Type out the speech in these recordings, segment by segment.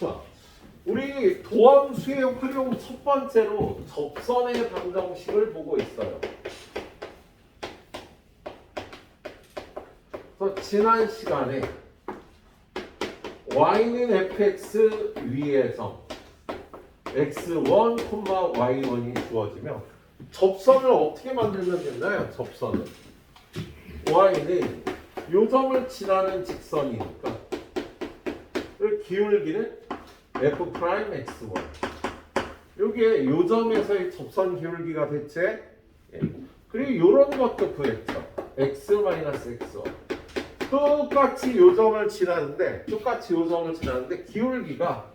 자, 우리 도함수의 활용 첫 번째로 접선의 방정식을 보고 있어요. 그래서 지난 시간에 y는 fx 위에서 x1, y1이 주어지면 접선을 어떻게 만들면 되나요? 접선을 y는 요 점을 지나는 직선이니까 기울기는 f'x1 요게 요 점에서의 접선 기울기가 대체 그리고 요런 것도 구했죠. x-x1 똑같이 요 점을 지나는데 기울기가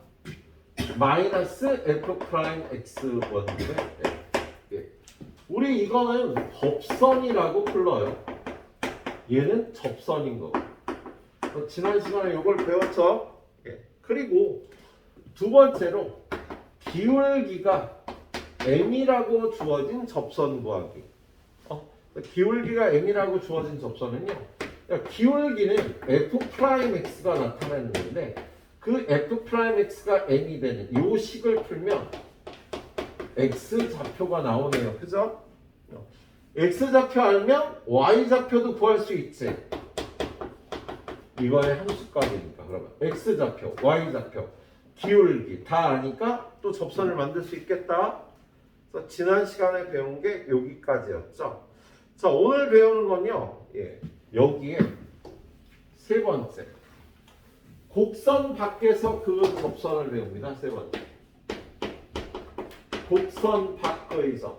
마이너스 f'x1인데 우리 이거는 접선이라고 불러요. 얘는 접선인 거고. 지난 시간에 이걸 배웠죠. 그리고 두 번째로 기울기가 m이라고 주어진 접선 구하기. 기울기가 m이라고 주어진 접선은요. 기울기는 f'x가 나타나는 건데 그 f'x가 m이 되는 요 식을 풀면 x 좌표가 나오네요. 그죠? x 좌표 알면 y 좌표도 구할 수 있지. 이거의 함수값이니까. 그러면 x 좌표, y 좌표, 기울기 다 아니까 또 접선을 만들 수 있겠다. 그래서 지난 시간에 배운 게 여기까지였죠. 자, 오늘 배우는 건요. 여기에 세 번째. 곡선 밖에서 그 접선을 배웁니다. 세 번째. 곡선 밖에서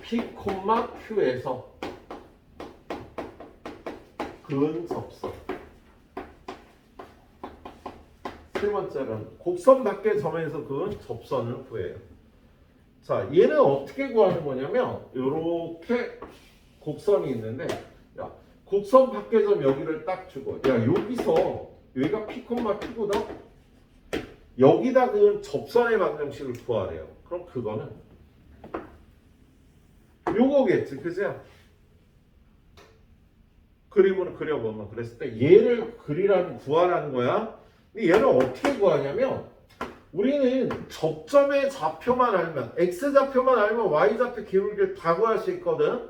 P, Q에서 근 접선. 세 번째는 곡선 밖의 점에서 근 접선을 구해요. 자, 얘는 어떻게 구하는 거냐면 이렇게 곡선이 있는데 곡선 밖의 점 여기를 딱 주고 여기서 여기가 P, Q거든. 여기다 그 접선의 방정식을 구하래요. 그럼 그거는 요거겠지, 그죠? 그림으로 그려보면 그랬을 때 얘를 구하라는 거야. 근데 얘를 어떻게 구하냐면 우리는 접점의 좌표만 알면 x 좌표만 알면 y 좌표 기울기를 다 구할 수 있거든.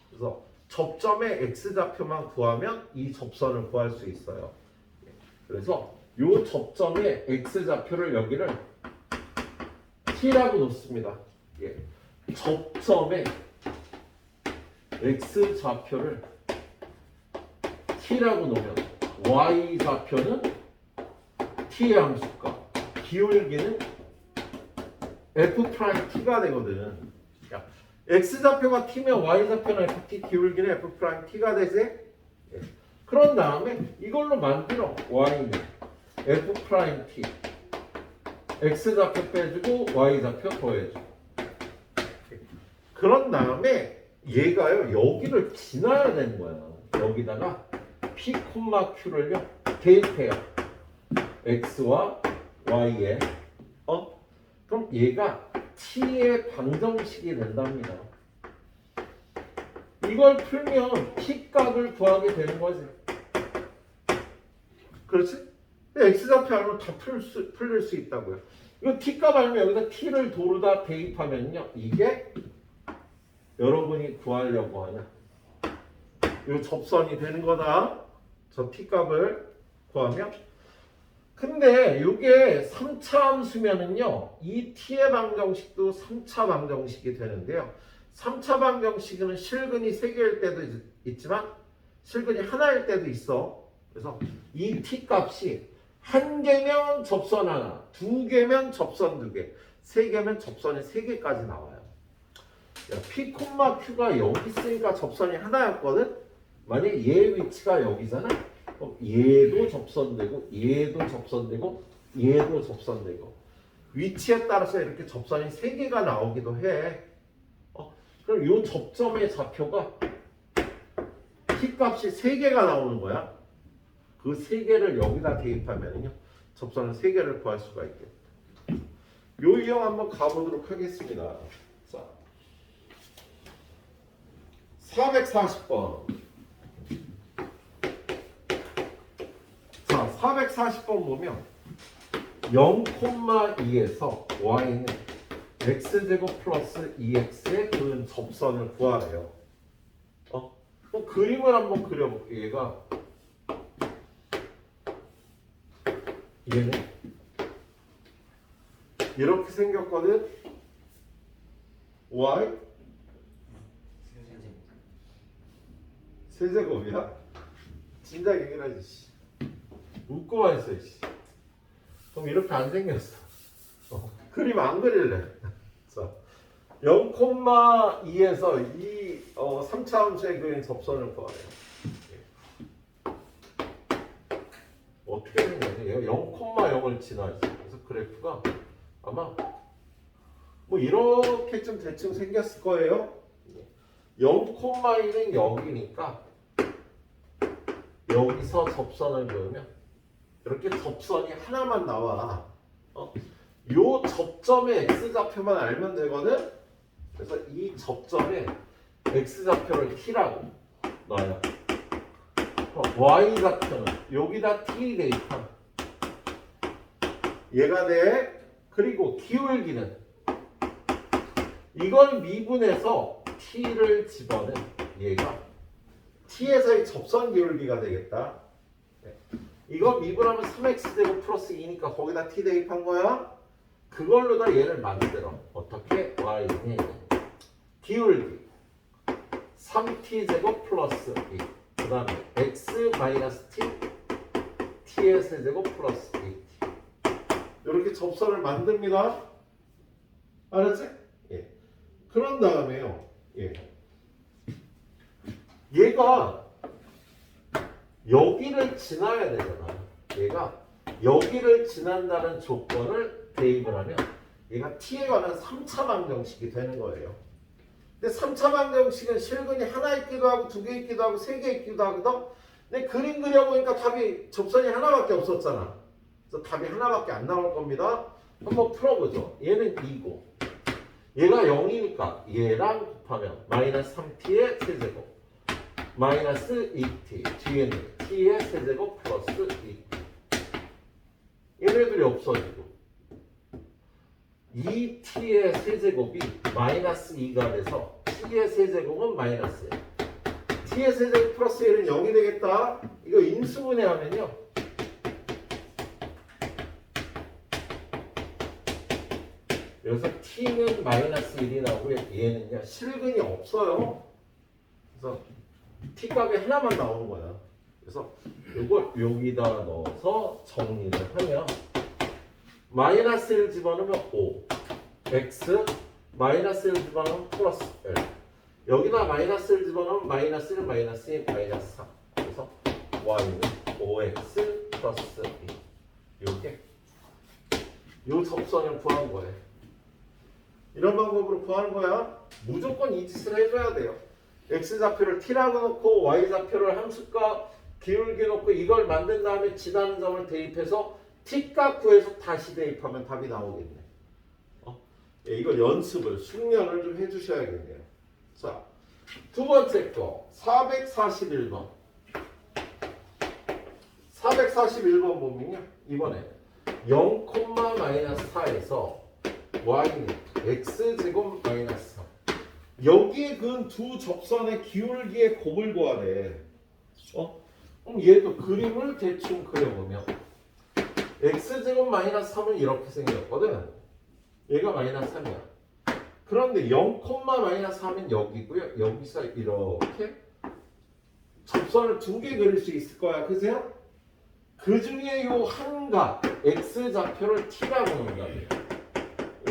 그래서 접점의 x 좌표만 구하면 이 접선을 구할 수 있어요. 그래서 요 접점의 x 좌표를 여기를 t라고 놓습니다. 접점의 x 좌표를 t라고 놓으면 y 좌표는 t의 함수값, 기울기는 f't가 되거든. x 좌표가 t면 y 좌표는 ft, 기울기는 f't가 되지. 그런 다음에 이걸로 만들어. y는 f't, x 좌표 빼주고 y 좌표 더해줘. 그런 다음에 얘가요 여기를 지나야 되는 거야. 여기다가 p, q를요 대입해요. x와 y에 그럼 얘가 t의 방정식이 된답니다. 이걸 풀면 t 값을 구하게 되는 거지. 그렇지? x 좌표 알면 다 풀릴 수 있다고요. 이거 t 값 알면 여기다 t를 도로다 대입하면요 이게 여러분이 구하려고 하는 이 접선이 되는 거다. 저 t 값을 구하면. 근데 이게 3차 함수면은요 이 t의 방정식도 3차 방정식이 되는데요. 3차 방정식은 실근이 3개일 때도 있지만 실근이 하나일 때도 있어. 그래서 이 t 값이 1개면 접선 하나, 2개면 접선 2개, 3개면 접선이 3개까지 나와요. P, Q가 여기 있으니까 접선이 하나였거든. 만약에 얘의 위치가 여기잖아. 그럼 얘도 접선되고 얘도 접선되고 얘도 접선되고 위치에 따라서 이렇게 접선이 3개가 나오기도 해. 그럼 이 접점의 좌표가 t 값이 3개가 나오는 거야. 그 3개를 여기다 대입하면요 접선은 3개를 구할 수가 있겠다. 요 유형 한번 가보도록 하겠습니다. 자, 440번. 자, 440번 보면 0,2에서 y는 x제곱 플러스 2x의 그 접선을 구하래요. 그럼 그림을 한번 그려볼게요. 얘는 이렇게 생겼거든. y 세제곱이야? 진작 얘기를 하지. 웃고만 있어. 그럼 이렇게 안 생겼어. 그림 안 그릴래. 자, 0,2에서 이 3차함수의 그린 접선을 구하래요. 어떻게 생겼냐? 0,0을 지나지. 그래서 그래프가 아마 뭐 이렇게 좀 대충 생겼을 거예요. 0,2는 여기니까 여기서 접선을 그으면 이렇게 접선이 하나만 나와. 요 접점의 x좌표만 알면 되거든. 그래서 이 접점에 x좌표를 t라고 넣어요. y좌표는 여기다 t 대입함. 얘가 돼. 그리고 기울기는 이걸 미분해서 t를 집어넣은 얘가 t에서의 접선 기울기가 되겠다. 이거 미분하면 3x제곱 플러스 2니까 거기다 t 대입한 거야. 그걸로 다 얘를 만들어. 어떻게? y는 기울기 3t제곱 플러스 2. 그 다음에 x 마이너스 t t의 세제곱 플러스 2t. 이렇게 접선을 만듭니다. 알았지? 예. 그런 다음에요. 예. 얘가 여기를 지나야 되잖아. 얘가 여기를 지난다는 조건을 대입을 하면 얘가 t에 관한 3차 방정식이 되는 거예요. 근데 3차 방정식은 실근이 하나 있기도 하고 두 개 있기도 하고 세 개 있기도 하거든. 근데 그림 그려보니까 답이 접선이 하나밖에 없었잖아. 그래서 답이 하나밖에 안 나올 겁니다. 한번 풀어보죠. 얘는 2고 얘가 0이니까 얘랑 곱하면 마이너스 3t의 세제곱 마이너스 2t 뒤에는 t의 세제곱 플러스 2t. 얘네들이 없어지고 2t의 세제곱이 마이너스 2가 돼서 t의 세제곱은 마이너스 1. t의 세제곱 플러스 1은 0이 되겠다. 이거 인수분해하면요. 여기서 t는 마이너스 1이 나오고 얘는요. 실근이 없어요. 그래서 t 값이 하나만 나오는 거야. 그래서 이걸 여기다 넣어서 정리를 하면 마이너스 1 집어넣으면 5 x 마이너스 1 집어넣으면 플러스 1 여기다 마이너스 1 집어넣으면 마이너스 1 마이너스 2 마이너스 3 그래서 y는 5x 플러스 2 요게 요 접선을 구한 거예요. 이런 방법으로 구하는 거야. 무조건 이 짓을 해줘야 돼요. x좌표를 t라고 놓고 y좌표를 함수값 기울기 놓고 이걸 만든 다음에 지나는 점을 대입해서 t값 구해서 다시 대입하면 답이 나오겠네. 예, 이걸 연습을 숙련을 좀 해주셔야겠네요. 자, 두 번째 거 441번 441번 보면요. 이번에 0,-4에서 y는 x제곱 마이너스 3 여기에 그은 두 접선의 기울기의 곱을 구하래. 그럼 얘도 그림을 대충 그려보면 x제곱 마이너스 3은 이렇게 생겼거든. 얘가 마이너스 3이야. 그런데 0,-3은 여기고요. 여기서 이렇게 접선을 두 개 그릴 수 있을 거야. 그죠? 그 중에 요 한각 x좌표를 t라고 놓는다면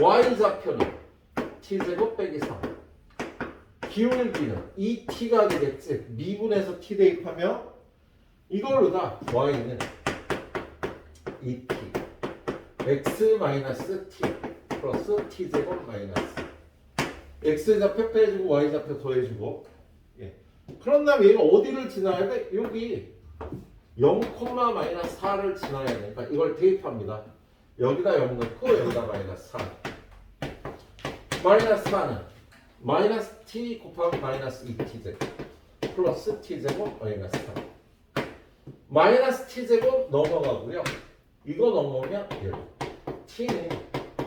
y좌표는 t제곱 빼기 3 기울기는 2t가 되겠지. 미분해서 t 대입하면 이걸로 다 y는 2t x 마이너스 t 플러스 t제곱 마이너스 x좌표 빼주고 y좌표 더해주고. 예. 그런 다음에 얘가 어디를 지나야 돼? 여기 0,-4를 지나야 되니까 이걸 대입합니다. 여기다 0 넣고 여기다 마이너스 4 마이너스 4는 마이너스 t 곱하기 마이너스 2t제곱 플러스 t제곱 마이너스 3 마이너스 t제곱 넘어가고요. 이거 넘어오면 1. t는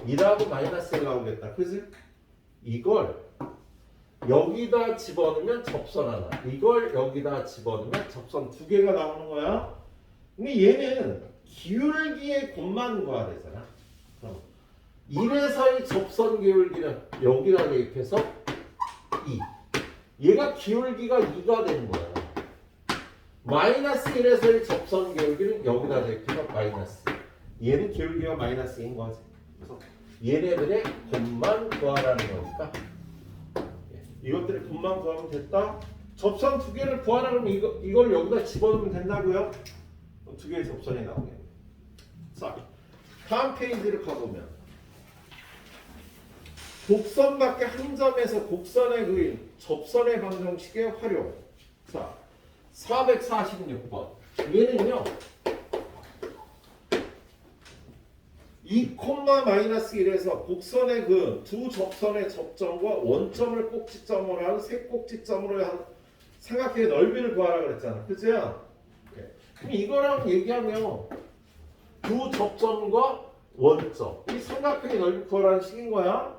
2하고 마이너스 1 나오겠다. 그지? 이걸 여기다 집어넣으면 접선 하나. 이걸 여기다 집어넣으면 접선 두 개가 나오는 거야. 근데 얘는 기울기의 곱만 구해야 되잖아. 그럼 1에서의 접선 기울기는 여기다 대입해서 2. 얘가 기울기가 2가 되는 거야. 마이너스 1에서의 접선 기울기는 여기다 대입해서 마이너스. 얘는 기울기가 마이너스 2인 거지. 그래서 얘네들의 곱만 구하라는 거니까 이것들의 곱만 구하면 됐다. 접선 두 개를 구하라 그러면 이걸 여기다 집어넣으면 된다고요? 두 개의 접선이 나오겠네. 자, 다음 페이지를 가보면 곡선 밖에 한 점에서 곡선에 그린 접선의 방정식의 활용. 자, 446번. 얘는요. 2,-1에서 곡선의 그 두 접선의 접점과 원점을 꼭지점으로 하는 세 꼭지점으로 한 삼각형의 넓이를 구하라 그랬잖아. 그죠? 그럼 이거랑 얘기하면 두 접점과 원점 이 삼각형의 넓이 구하라는 식인 거야.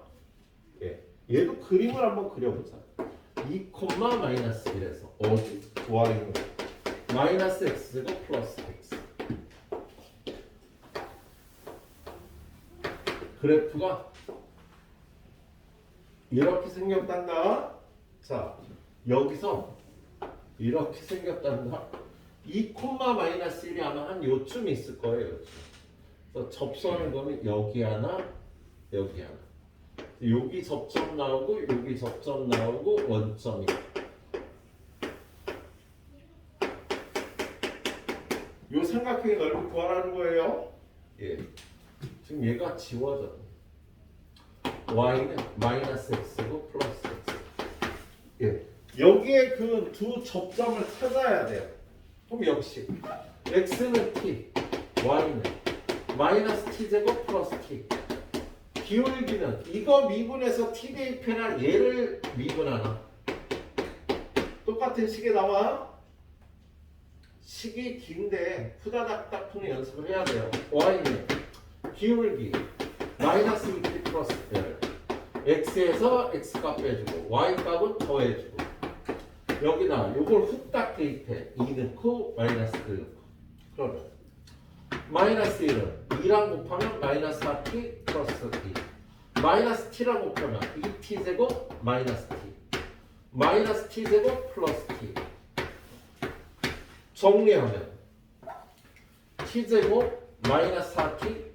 얘도 그림을 한번 그려보자. 2,-1에서 어디? 구하는 거. 마이너스 x제곱 플러스 x. 그래프가 이렇게 생겼단다. 자, 여기서 이렇게 생겼단다. 2,-1이 아마 한 요쯤 있을 거예요. 그래서 접선을 보면 여기 하나, 여기 하나. 여기 접점 나오고 여기 접점 나오고 원점이. 요 삼각형의 넓이 구하라는 거예요. 예. 지금 얘가 지워져. y는 마이너스 x고 플러스 x. 예. 여기에 그 두 접점을 찾아야 돼요. 그럼 역시 x는 t, y는 마이너스 t제곱 플러스 t. 기울기는 이거 미분해서 t 대입해나 얘를 미분하나. 똑같은 식이 나와. 식이 긴데 후다닥닥 푸는 연습을 해야 돼요. y는 기울기 마이너스 2t 플러스 1. x에서 x값 빼주고 y값은 더해주고 여기다 요걸 후딱 대입해. 2 넣고 마이너스 1 넣고. 그러면 마이너스 1은 2랑 곱하면 마이너스 4t 플러스 t. 마이너스 t랑 곱하면 2t제곱 마이너스 t. 마이너스 t제곱 플러스 t. 정리하면 t제곱 마이너스 4t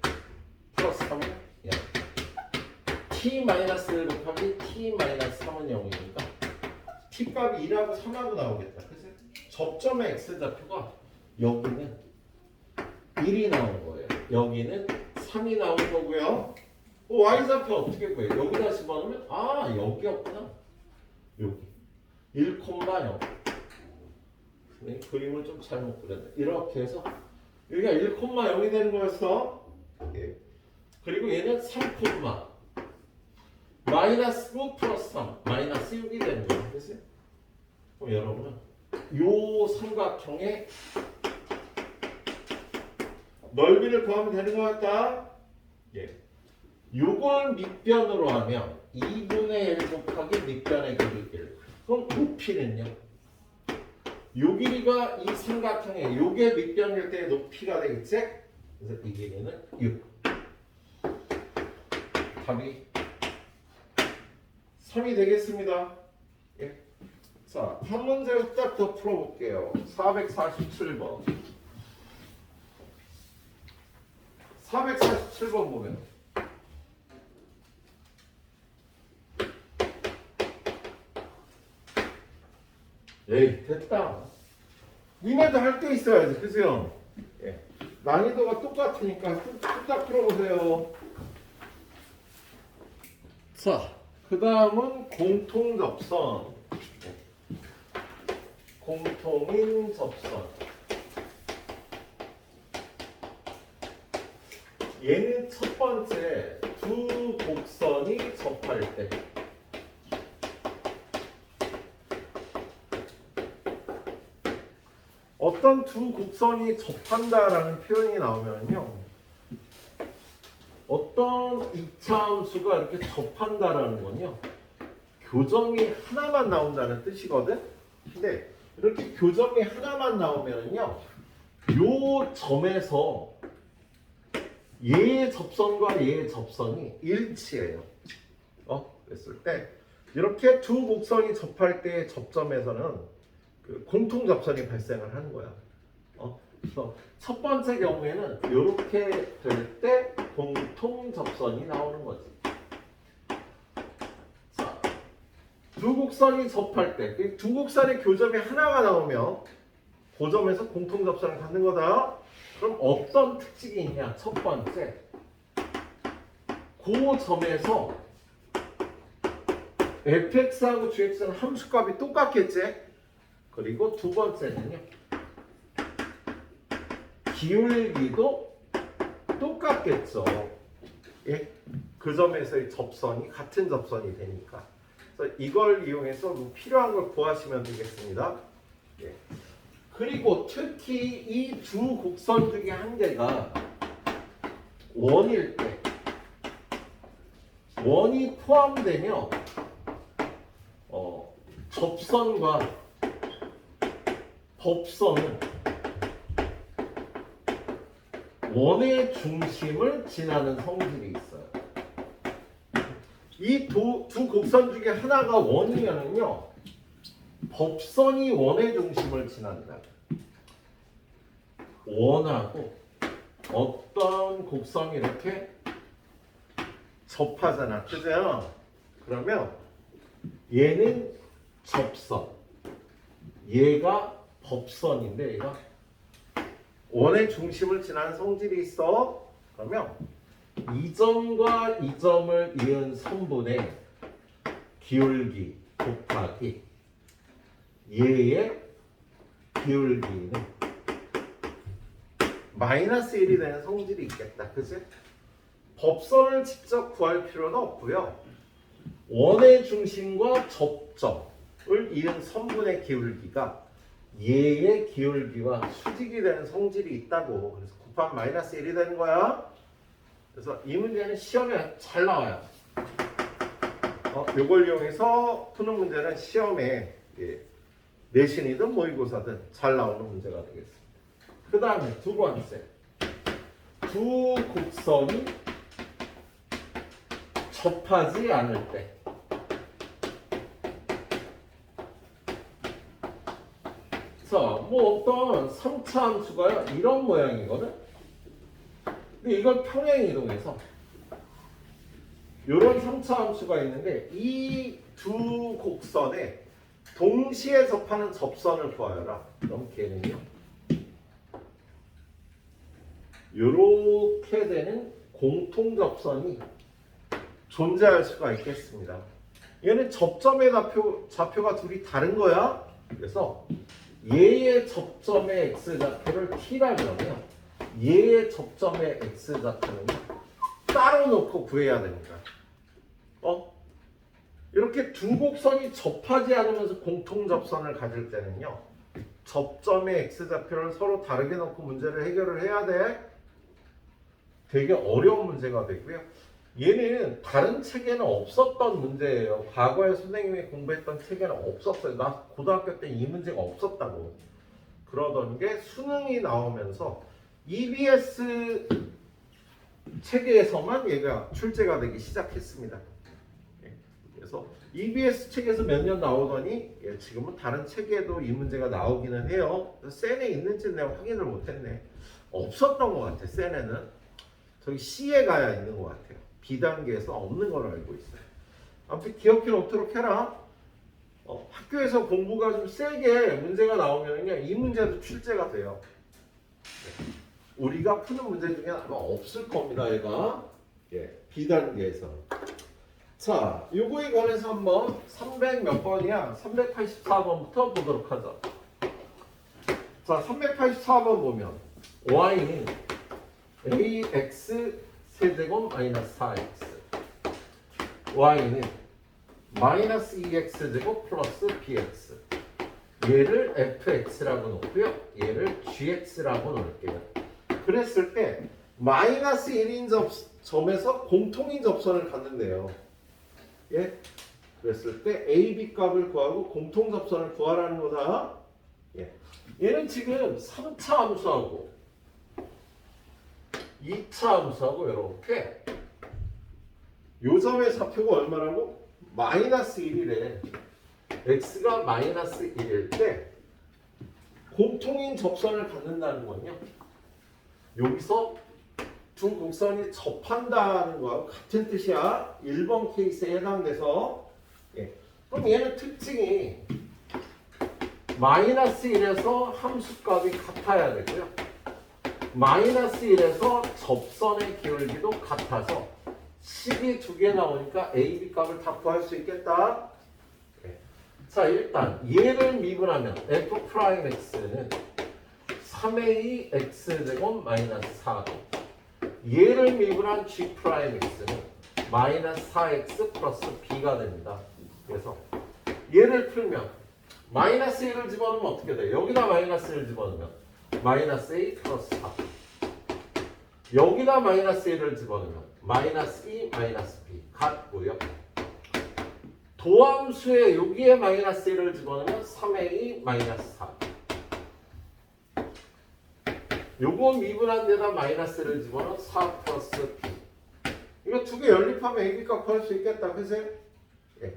플러스 3은 0. t 마이너스 1 곱하기 t 마이너스 3은 0이니까 t값이 2하고 3하고 나오겠다. 그래서 접점의 x좌표가 여기는 1이 나온 거예요. 여기는 3이 나온 거고요. y좌표 어떻게 구해요? 여기다 집어넣으면 여기였구나. 여기 1,0. 네, 그림을 좀 잘못 그렸네. 이렇게 해서 여기가 1,0이 되는 거였어. 예. 그리고 얘는 3, 마이너스 9 플러스 3 마이너스 6이 되는 거예요. 그래서 그럼 여러분은 요 삼각형의 넓이를 구하면 되는 것 같다. 예. 요걸 밑변으로 하면 2분의 1 곱하기 밑변의 길이 1. 그럼 높이는요? 요 길이가 이 삼각형의 요게 밑변일 때의 높이가 되겠지? 그래서 이 길이는 6. 답이 3이 되겠습니다. 예. 자, 한 문제 후딱 더 풀어볼게요. 447번. 447번 보면 에이 됐다. 니네도 할 게 있어야지. 그죠? 예. 난이도가 똑같으니까 후딱 풀어보세요. 자, 그 다음은 공통접선. 공통인 접선. 얘는 첫 번째 두 곡선이 접할 때 어떤 어떤 두 곡선이 접한다라는 표현이 나오면요, 어떤 이차함수가 이렇게 접한다라는 건요, 교점이 하나만 나온다는 뜻이거든. 근데 이렇게 교점이 하나만 나오면요, 요 점에서 얘의 접선과 얘의 접선이 일치해요. 그랬을 때 이렇게 두 곡선이 접할 때의 접점에서는 그 공통 접선이 발생을 하는 거야. 그래서 첫 번째 경우에는 이렇게 될 때 공통 접선이 나오는 거지. 자, 두 곡선이 접할 때, 두 곡선의 교점이 하나가 나오면 그 점에서 공통 접선을 갖는 거다. 그럼 어떤 특징이 있냐? 첫 번째, 그 점에서 fx하고 gx는 함수값이 똑같겠지? 그리고 두 번째는요, 기울기도 똑같겠죠. 예? 그 점에서의 접선이 같은 접선이 되니까. 그래서 이걸 이용해서 뭐 필요한 걸 구하시면 되겠습니다. 예. 그리고 특히 이 두 곡선 중에 한 개가 원일 때, 원이 포함되며 접선과 법선은 원의 중심을 지나는 성질이 있어요. 이 두 곡선 중에 하나가 원이면은요, 법선이 원의 중심을 지난다. 원하고 어떤 곡선이 이렇게 접하잖아, 그죠? 그러면 얘는 접선, 얘가 법선인데 얘가 원의 중심을 지나는 성질이 있어. 그러면 이 점과 이 점을 이은 선분의 기울기 곱하기 얘의 기울기는 마이너스 1이 되는 성질이 있겠다. 그치? 법선을 직접 구할 필요는 없고요. 원의 중심과 접점을 이은 선분의 기울기가 얘의 기울기와 수직이 되는 성질이 있다고. 그래서 곱하면 마이너스 1이 되는 거야. 그래서 이 문제는 시험에 잘 나와요. 요걸 이용해서 푸는 문제는 시험에 내신이든 모의고사든 잘 나오는 문제가 되겠습니다. 그 다음에 두 번째, 두 곡선이 접하지 않을 때, 자, 뭐 어떤 3차 함수가 이런 모양이거든. 근데 이걸 평행 이동해서 이런 3차 함수가 있는데 이 두 곡선에 동시에 접하는 접선을 구하여라. 그럼 걔는요, 이렇게 되는 공통 접선이 존재할 수가 있겠습니다. 얘는 접점의 좌표가 둘이 다른 거야. 그래서 얘의 접점의 x좌표를 t라 그러면 얘의 접점의 x좌표는 따로 놓고 구해야 됩니다. 이렇게 두 곡선이 접하지 않으면서 공통 접선을 가질 때는요, 접점의 x좌표를 서로 다르게 놓고 문제를 해결을 해야 돼. 되게 어려운 문제가 되고요. 얘는 다른 책에는 없었던 문제예요. 과거에 선생님이 공부했던 책에는 없었어요. 나 고등학교 때 이 문제가 없었다고. 그러던 게 수능이 나오면서 EBS 체계에서만 얘가 출제가 되기 시작했습니다. 그래서 EBS 책에서 몇 년 나오더니 지금은 다른 책에도 이 문제가 나오기는 해요. 센에 있는지는 내가 확인을 못했네. 없었던 것 같아. 센에는 저기 C에 가야 있는 것 같아요. B단계에서 없는 걸로 알고 있어요. 아무튼 기억해 놓도록 해라. 학교에서 공부가 좀 세게 문제가 나오면요, 이 문제도 출제가 돼요. 우리가 푸는 문제 중에 아마 없을 겁니다. 얘가 B단계에서. 자, 요거에 관해서 한번 300 몇 번이야? 384번부터 보도록 하죠. 자, 384번 보면 y는 ax 세제곱 마이너스 4x, y는 마이너스 2x 제곱 플러스 bx, 얘를 fx라고 놓고요. 얘를 gx라고 놓을게요. 그랬을 때 마이너스 1인 점에서 공통인 접선을 갖는데요. 예? 그랬을 때 a, b 값을 구하고 공통 접선을 구하라는 거다. 예. 얘는 지금 3차 함수하고 2차 함수하고 이렇게 요 점의 좌표가 얼마라고? 마이너스 1이래. x가 마이너스 1일 때 공통인 접선을 갖는다는 건요. 여기서 두 곡선이 접한다는 거하고 같은 뜻이야. 1번 케이스에 해당돼서. 예. 그럼 얘는 특징이 마이너스 1에서 함수값이 같아야 되고요. 마이너스 1에서 접선의 기울기도 같아서 식이 두 개 나오니까 a, b 값을 다 구할 수 있겠다. 예. 자, 일단 얘를 미분하면 f'x는 3a x제곱 마이너스 4고 얘를 미분한 g'x는 마이너스 4x 플러스 b가 됩니다. 그래서 얘를 풀면 마이너스 1을 집어넣으면 어떻게 돼요? 여기다 마이너스 1을 집어넣으면 마이너스 a 플러스 4 여기다 마이너스 1을 집어넣으면 마이너스 2 마이너스 b 같고요. 도함수에 여기에 마이너스 1을 집어넣으면 3a 마이너스 4 요거 미분한 데다 마이너스를 집어넣으면 4 플러스 b 이거 두 개 연립하면 a, b 값 구할 수 있겠다. 그치? 예.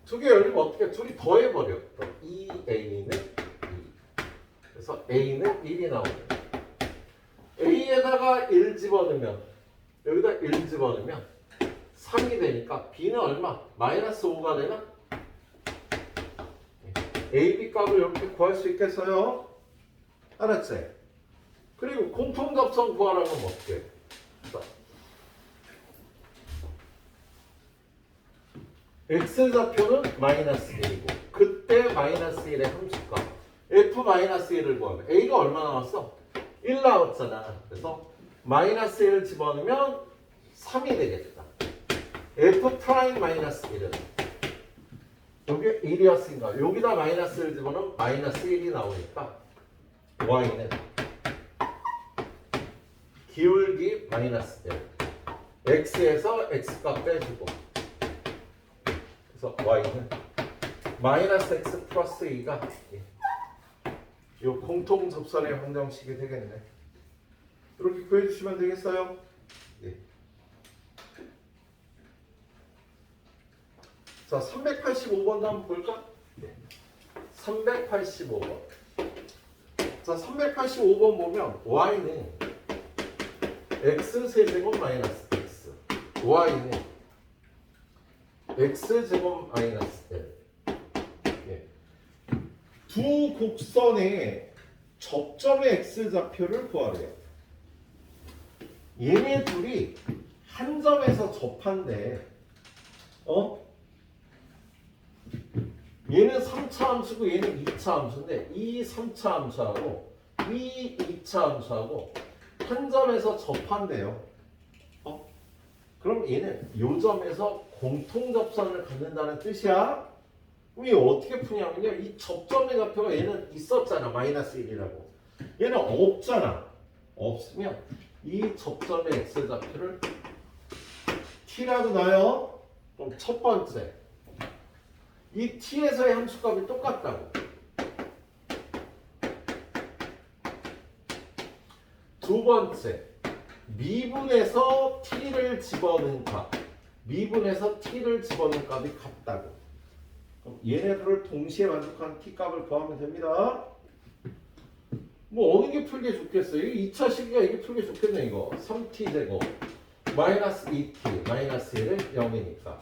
두 개 연립 어떻게? 둘이 더해버려. 2a는 2 그래서 a는 1이 나오네. a에다가 1 집어넣으면 여기다 1 집어넣으면 3이 되니까 b는 얼마? 마이너스 5가 되나? a, b 값을 이렇게 구할 수 있겠어요? 알았지? 그리고 공통접선 구하라면 어떻게 해? x좌표는 마이너스 1이고 그때 마이너스 1의 함수값 f-1을 구하면 a가 얼마 나왔어? 1 나왔잖아. 그래서 마이너스 1을 집어넣으면 3이 되겠다. f'-1은 여기 1이었으니까 여기다 마이너스 1을 집어넣으면 마이너스 1이 나오니까 y는 기울기 마이너스 1 x에서 x값 빼주고 그래서 y는 마이너스 x 플러스 2가 이 공통 접선의 방정식이 되겠네. 이렇게 구해주시면 되겠어요? 예. 자, 385번도 한번 볼까? 예. 385번. 자, 385번 보면 y는 x세제곱 마이너스 x y는 x제곱 마이너스 l 예. 두 곡선의 접점의 x좌표를 구하래요. 얘네 둘이 한 점에서 접한대. 얘는 3차 함수고 얘는 2차 함수인데 이 3차 함수하고 이 2차 함수하고 한 점에서 접한대요. 그럼 얘는 이 점에서 공통 접선을 갖는다는 뜻이야. 그럼 이거 어떻게 푸냐면요. 이 접점의 좌표가 얘는 있었잖아. 마이너스 1이라고. 얘는 없잖아. 없으면 이 접점의 x좌표를 t라고 놔요. 그럼 첫 번째 이 t에서의 함수값이 똑같다고. 두 번째 미분에서 t를 집어넣은 값 미분에서 t를 집어넣은 값이 같다고. 그럼 얘네들을 동시에 만족하는 t 값을 구하면 됩니다. 뭐 어느 게 풀기 좋겠어요? 2차 식이가 이게 풀기 좋겠네. 이거 3t 제곱 마이너스 2t 마이너스 1은 0이니까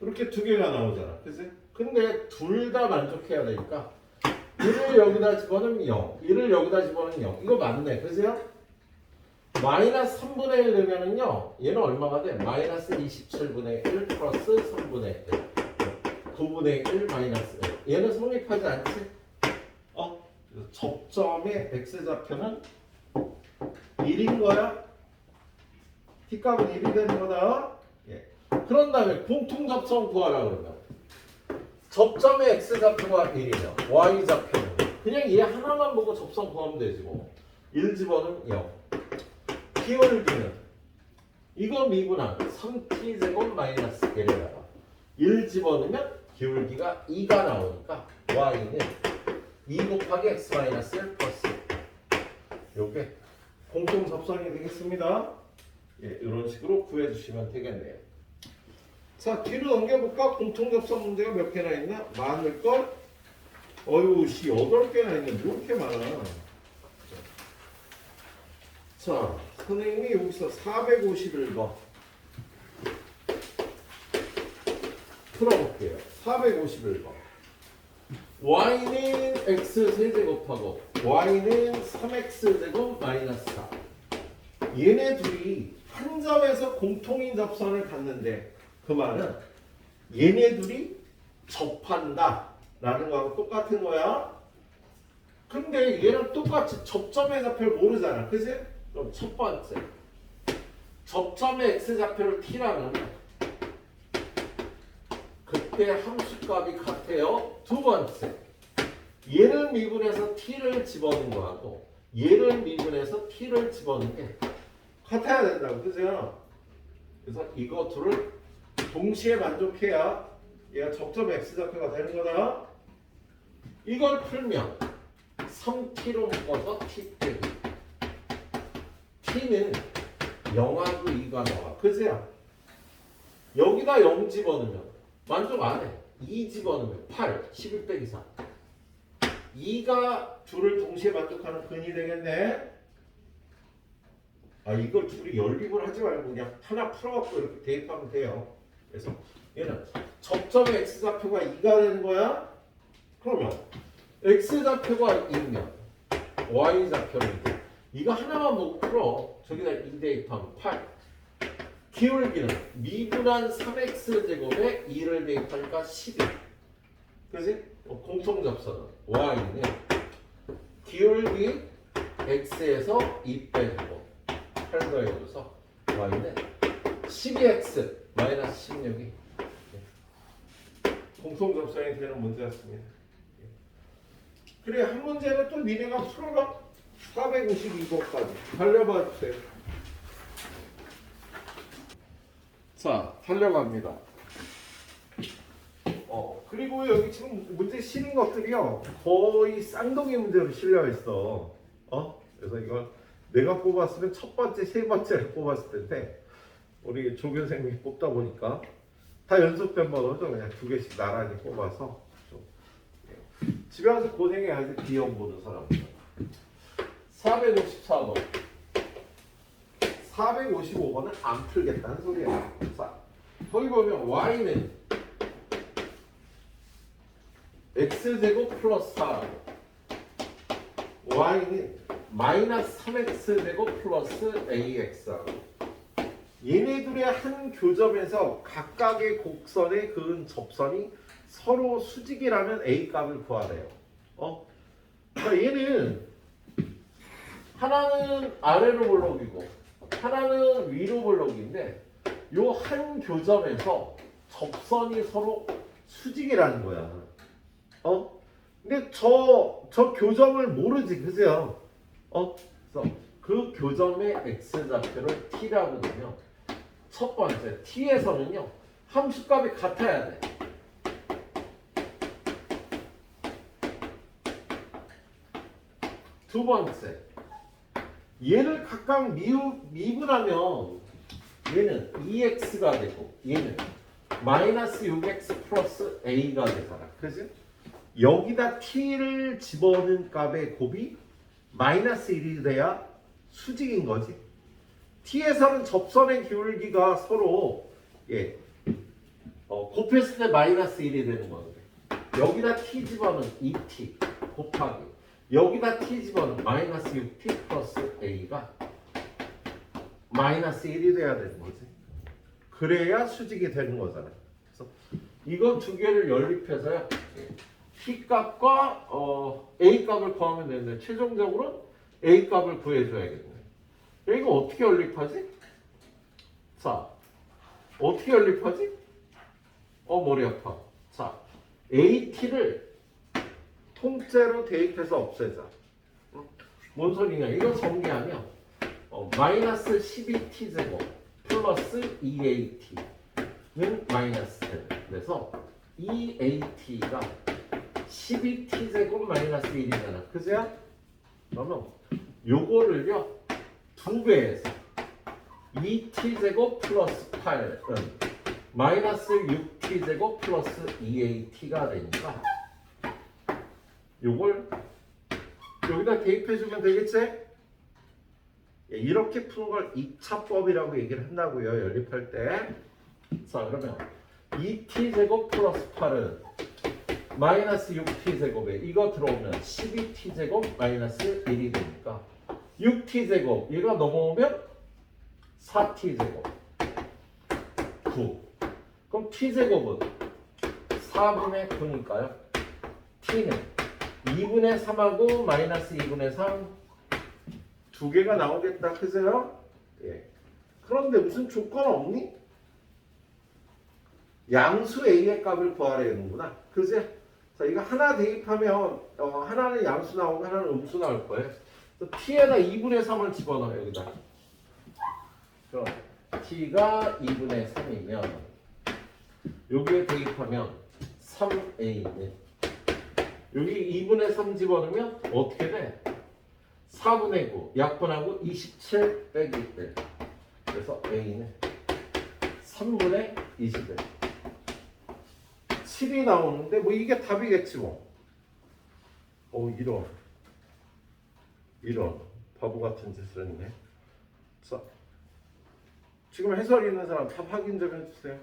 이렇게 두 개가 나오잖아. 그치? 근데 둘 다 만족해야 되니까 1을 여기다 집어넣으면 0 1을 여기다 집어넣으면 0 이거 맞네. 그죠? 마이너스 3분의 1 넣으면은요 얘는 얼마가 돼? 마이너스 27분의 1 플러스 3분의 1 9분의 1 마이너스 1 얘는 성립하지 않지? 접점의 x좌표는 1인 거야. t값은 1이 되는 거다. 예. 그런 다음에 공통접점 구하라 그러면 접점의 x좌표가 1이면 y좌표는 그냥 얘 하나만 보고 접점 구하면 되지 뭐. 1 집어는 0. 기울기는 이거 미분한 3t제곱 마이너스 1에다가 1 집어넣으면 기울기가 2가 나오니까 y는 2 곱하기 x 마이너스 1 플러스 요게 공통 접선이 되겠습니다. 예, 이런 식으로 구해주시면 되겠네요. 자, 뒤로 넘겨볼까? 공통 접선 문제가 몇 개나 있나? 많을걸? 어휴, 8개나 있네. 왜 이렇게 많아? 자, 선생님이 여기서 451번 풀어볼게요. 451번. y는 x 세제곱하고 y는 3x제곱 마이너스 4. 얘네 둘이 한 점에서 공통인 접선을 갖는데 그 말은 얘네 둘이 접한다 라는 거하고 똑같은 거야. 근데 얘랑 똑같이 접점의 좌표를 모르잖아. 그치? 그럼 첫 번째 접점의 x좌표를 t라면 그때 함수값이 같아요. 두 번째 얘를 미분해서 t를 집어넣은 거하고 얘를 미분해서 t를 집어넣은 게 같아야 된다고. 그죠? 그래서 이거 둘을 동시에 만족해야 얘가 접점 x좌표가 되는 거다. 이걸 풀면 3t로 묶어서 t 빼기 t는 0하고 2가 나와. 그죠? 여기다 0 집어넣으면 만족 안 해. 2 집어넣으면 8, 11 빼기 4. 2가 둘을 동시에 만족하는 근이 되겠네. 아, 이걸 둘이 연립을 하지 말고 그냥 하나 풀어갖고 이렇게 대입하면 돼요. 그래서 얘는 접점의 x좌표가 2가 되는 거야. 그러면 x좌표가 2면 y좌표는 2. 이거 하나만 보고 풀어. 저기다 2 대입하면 8. 기울기는 미분한 3x제곱에 2를 대입하니까 12. 그치? 공통접선은 y는 기울기 x에서 2 빼주고 8 더해줘서 y는 12x 마이너스 16이 공통접선이 되는 문제였습니다. 그래, 한 문제는 또 니네가 풀어봐. 452번까지 달려봐 주세요. 자, 달려갑니다. 그리고 여기 지금 문제 실린 것들이요 거의 쌍둥이 문제로 실려 있어. 그래서 이건 내가 뽑았으면 첫 번째, 세 번째를 뽑았을 텐데 우리 조 교수님이 뽑다 보니까 다 연속된 번호죠. 그냥 2개씩 나란히 뽑아서 좀 집에 와서 고생해야지. 비용 보는 사람들. 454번. 455번은 안 풀겠다는 소리야. 자, 거기 보면 y는 x제곱 플러스 4, y는 마이너스 3x제곱 플러스 ax. 얘네 둘의 한 교점에서 각각의 곡선에 그은 접선이 서로 수직이라면 a 값을 구하래요. 그러니까 얘는 하나는 아래로 볼록이고 하나는 위로 볼록인데 요 한 교점에서 접선이 서로 수직이라는 거야. 근데 저 교점을 모르지, 그죠? 그래서 그 교점의 x좌표를 t라고 하면 첫 번째 t에서는요 함수값이 같아야 돼. 두 번째 얘를 각각 미분하면 얘는 2x가 되고 얘는 마이너스 6x 플러스 a가 되잖아. 그지? 여기다 t를 집어넣은 값의 곱이 마이너스 1이 돼야 수직인 거지. t에서는 접선의 기울기가 서로 곱했을 때 마이너스 1이 되는 건데 여기다 t 집어넣은 2t 곱하기 여기다 t 집어넣은 마이너스 6t 플러스 a가 마이너스 1이 돼야 되는 거지. 그래야 수직이 되는 거잖아. 그래서 이건 두 개를 연립해서요 t 값과 a 값을 구하면 되는데 최종적으로 a 값을 구해줘야겠네. 이거 어떻게 연립하지? 자, 어떻게 연립하지? 머리 아파. 자, AT를 통째로 대입해서 없애자. 뭔 소리냐? 이거 정리하면 마이너스 12t제곱 플러스 2at는 마이너스 10. 그래서 2at가 12t제곱 마이너스 1이잖아. 그죠? 그러면 요거를요 2배에서 2t제곱 플러스 8은 마이너스 6t제곱 플러스 2at가 되니까 요걸 여기다 대입해주면 되겠지? 이렇게 푸는 걸 2차법이라고 얘기를 한다고요. 연립할 때. 자, 그러면 2t제곱 플러스 8은 마이너스 6t제곱에 이거 들어오면 12t제곱 마이너스 1이 되니까 6t제곱 얘가 넘어오면 4t제곱 9. 그럼 t제곱은 4분의 9니까요. t는 2분의 3하고 마이너스 2분의 3 두 개가 나오겠다. 그죠? 예. 그런데 무슨 조건 없니? 양수 A의 값을 구하려 되는구나. 그죠? 자, 이거 하나 대입하면 하나는 양수 나오고 하나는 음수 나올 거예요. t에다 2분의 3을 집어넣어요. 여기다. 그럼 t가 2분의 3이면 여기에 대입하면 3a는 여기 2분의 3 집어넣으면 어떻게 돼? 4분의 9 약분하고 27 빼기 1. 그래서 a는 3분의 21. 7이 나오는데 뭐 이게 답이겠지 뭐. 이런 바보 같은 짓을 했네. 자, 지금 해설 있는 사람 답 확인 좀 해주세요.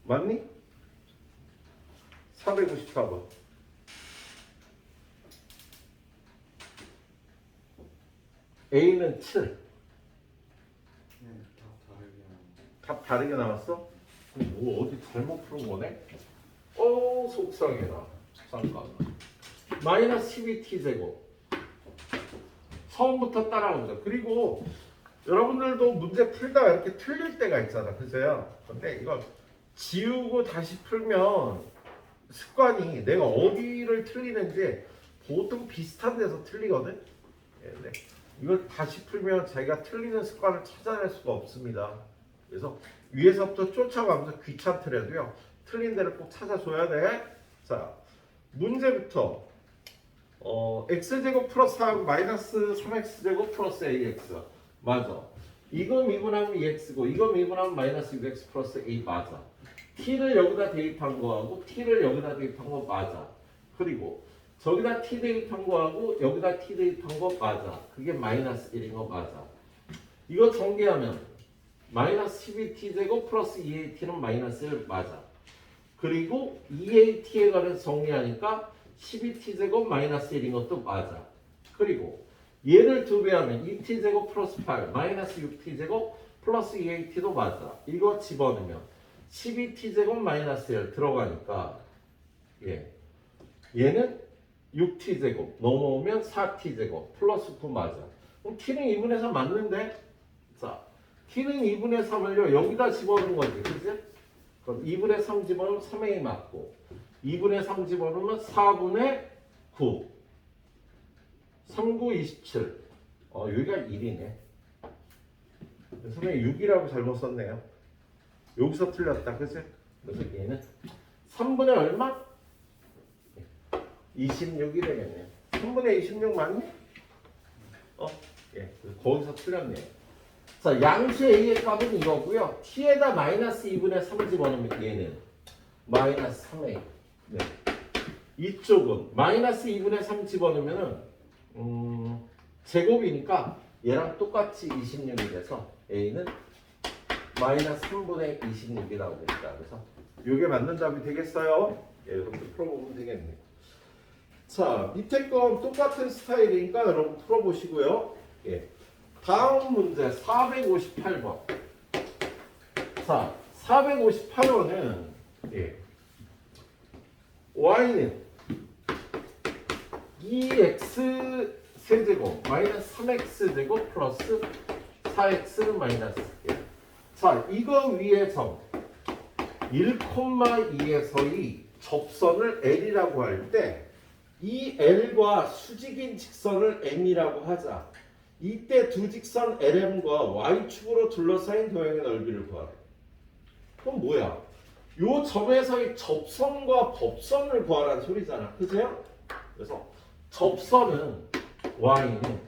맞니? 494번. A는 7. 답 다르게 나왔어? 뭐 어디 잘못 푸는 거네? 속상해라. 잠깐만. 마이너스 12t제곱. 처음부터 따라오자. 그리고 여러분들도 문제 풀다가 이렇게 틀릴 때가 있잖아. 그죠? 근데 이걸 지우고 다시 풀면 습관이 내가 어디를 틀리는지 보통 비슷한 데서 틀리거든. 네. 이걸 다시 풀면 자기가 틀리는 습관을 찾아낼 수가 없습니다. 그래서 위에서부터 쫓아가면서 귀찮더라도요. 틀린 데를 꼭 찾아줘야 돼. 자, 문제부터 x제곱 플러스 4하고 마이너스 3x제곱 플러스 ax 맞아. 이거 미분하면 2x고 이거 미분하면 마이너스 6x 플러스 a 맞아. t를 여기다 대입한 거하고 t를 여기다 대입한 거 맞아. 그리고 저기다 t 대입한 거하고 여기다 t 대입한 거 맞아. 그게 마이너스 1인 거 맞아. 이거 전개하면 마이너스 12t제곱 플러스 2at는 마이너스 1 맞아. 그리고 2at에 관해서 정리하니까 12t제곱 마이너스 1인 것도 맞아. 그리고 얘를 2배 하면 2t제곱 플러스 8 마이너스 6t제곱 플러스 2at도 맞아. 이거 집어넣으면 12t제곱 마이너스 1 들어가니까 얘는 6t제곱 넘어오면 4t제곱 플러스 9 맞아. 그럼 t는 2분의 3 맞는데? 자, t는 2분의 3을요 여기다 집어넣은 거지. 그치? 그럼 2분의 3 집어넣으면 3a 맞고 2분의 3 집어넣으면 4분의 9 3, 9, 27 여기가 1이네. 선생님 6이라고 잘못 썼네요. 여기서 틀렸다. 그치? 그래서 얘는 3분의 얼마? 26이 되겠네요. 3분의 26 맞니? 거기서 틀렸네요. 자, 양수 A의 값은 이거고요. T에다 마이너스 2분의 3 집어넣으면 얘는 마이너스 3A. 네. 이쪽은 마이너스 2분의 3 집어넣으면은 제곱이니까 얘랑 똑같이 26이 돼서 A는 마이너스 3분의 26이 나오겠다. 그래서 이게 맞는 답이 되겠어요? 이렇게 풀어보면 되겠네요. 자, 밑에 건 똑같은 스타일이니까 여러분 풀어보시고요. 다음 문제 458번. 자, 458호는 y는 2x 세제곱 마이너스 3x 제곱 플러스 4x 마이너스 1. 자, 이거 위에 점 1,2에서의 접선을 L이라고 할 때 이 L과 수직인 직선을 M이라고 하자. 이때 두 직선 LM과 Y축으로 둘러싸인 도형의 넓이를 구하래. 그럼 뭐야? 요 점에서의 접선과 법선을 구하라는 소리잖아. 그죠? 그래서 접선은 Y는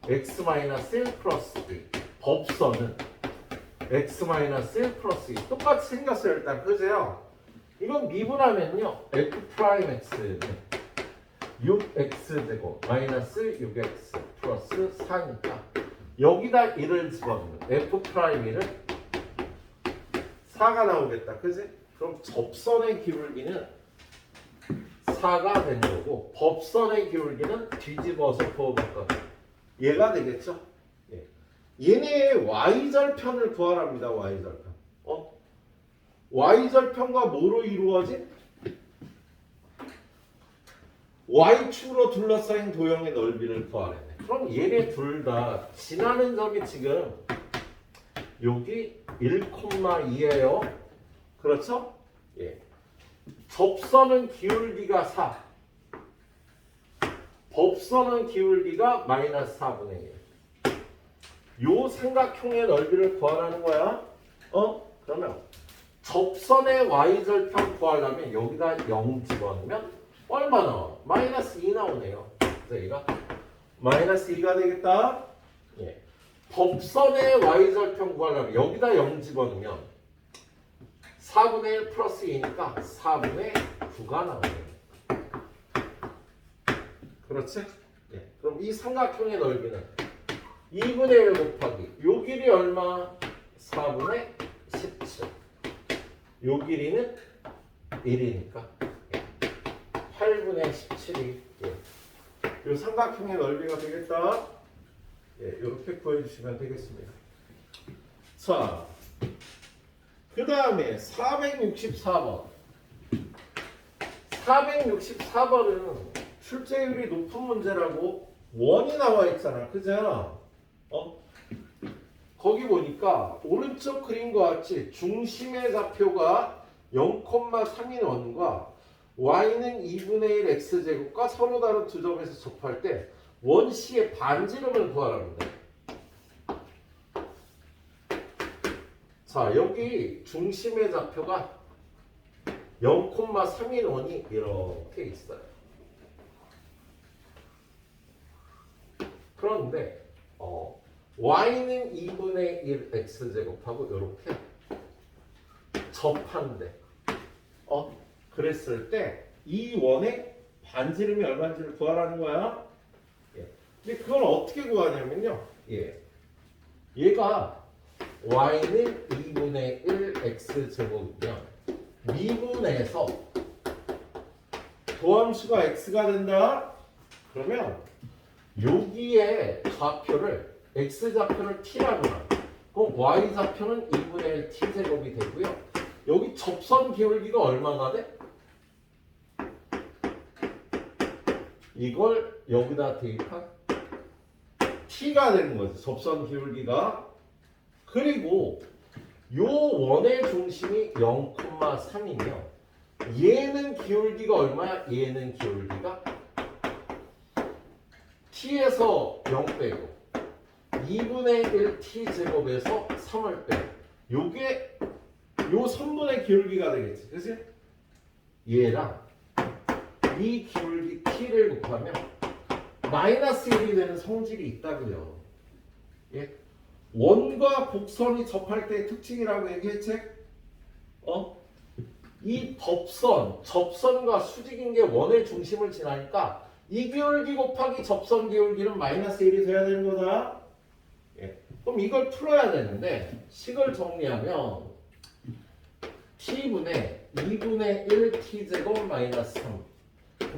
x-1 플러스 2, 법선은 x-1 플러스 2. 똑같이 생겼어요. 일단 그죠? 이건 미분하면요 f'x는 6x 제곱 마이너스 6x 플러스 4니까 여기다 1을 집어넣으면 f'일은 4가 나오겠다. 그지? 그럼 접선의 기울기는 4가 되는 거고 법선의 기울기는 뒤집어서 부호바꿔 얘가 되겠죠? 예. 얘네의 y절편을 구하랍니다. y절편. y절편과 뭐로 이루어진? y축으로 둘러싸인 도형의 넓이를 구하래네. 그럼 얘네 둘 다 지나는 점이 지금 여기 1,2예요. 그렇죠? 예. 접선은 기울기가 4. 법선은 기울기가 마이너스 4분의 1. 요 삼각형의 넓이를 구하라는 거야. 그러면 접선의 y절편 구하려면 여기다 0 집어넣으면 얼마 나와? 마이너스 2 나오네요. 그래서 얘가 마이너스 2가 되겠다. 예. 법선의 y절편 구하려면 여기다 0 집어넣으면 4분의 1 플러스 2니까 4분의 9가 나오네요. 그렇지? 예. 그럼 이 삼각형의 넓이는 2분의 1 곱하기 요 길이 얼마? 4분의 17. 요 길이는 1이니까 8분의 17이 요 삼각형의 넓이가 되겠다. 예, 이렇게 구해주시면 되겠습니다. 자, 그 다음에 464번. 464번은 출제율이 높은 문제라고 원이 나와 있잖아. 그죠? 거기 보니까 오른쪽 그림과 같이 중심의 좌표가 0,3인 원과 y는 2분의 1 x제곱과 서로 다른 두 점에서 접할 때 원C의 반지름을 구하랍니다. 자, 여기 중심의 좌표가 0,3인 원이 이렇게 있어요. 그런데 y는 2분의 1 x제곱하고 이렇게 접한대. 그랬을 때 이 원의 반지름이 얼마인지를 구하라는 거야. 예. 근데 그걸 어떻게 구하냐면요. 예. 얘가 y는 2분의 1 x제곱이면 미분에서 도함수가 x가 된다. 그러면 여기에 좌표를 x좌표를 t라고 나. 그럼 y좌표는 2분의 1 t제곱이 되고요. 여기 접선 기울기가 얼마가 돼? 이걸 여기다 대입한 t가 되는 거죠. 접선 기울기가. 그리고 요 원의 중심이 0,3이며 얘는 기울기가 얼마야? 얘는 기울기가 t에서 0 빼고 2분의 1 t제곱에서 3을 빼고 요게 요 선분의 기울기가 되겠지. 그치? 얘랑 이 기울기 t를 곱하면 마이너스 1이 되는 성질이 있다고요. 예? 원과 곡선이 접할 때의 특징이라고 얘기했지? 이 접선과 수직인 게 원의 중심을 지나니까 이 기울기 곱하기 접선 기울기는 마이너스 1이 돼야 되는 거다. 예. 그럼 이걸 풀어야 되는데 식을 정리하면 t분의 2분의 1 t제곱 마이너스 3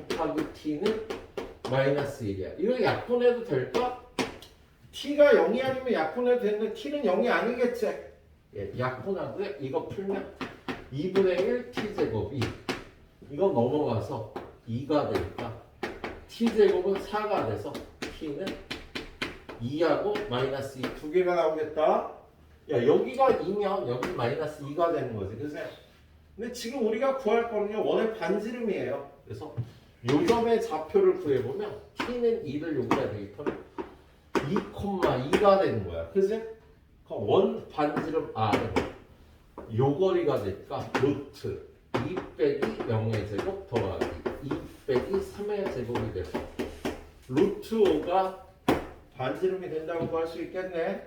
곱하기 t는 마이너스 1이야. 이거 약분해도 될까? t가 0이 아니면 약분해도 되는데 t는 0이 아니겠지. 예, 약분하고요. 이거 풀면 2분의 1 t제곱이 이거 넘어가서 2가 되니까 t제곱은 4가 돼서 t는 2하고 마이너스 2 두 개가 나오겠다. 야, 여기가 2면 여기 마이너스 2가 되는 거지. 그래서 근데 지금 우리가 구할 거는요. 원의 반지름이에요. 그래서 요 점의 좌표를 구해보면 t는 2를 여기다 대입하면 2,2가 되는 거야. 그지? 원 반지름 r은 요 거리가 되니까 루트 2 빼기 0의 제곱 더하기 2 빼기 3의 제곱이 돼서 루트 5가 반지름이 된다고 할 수 있겠네.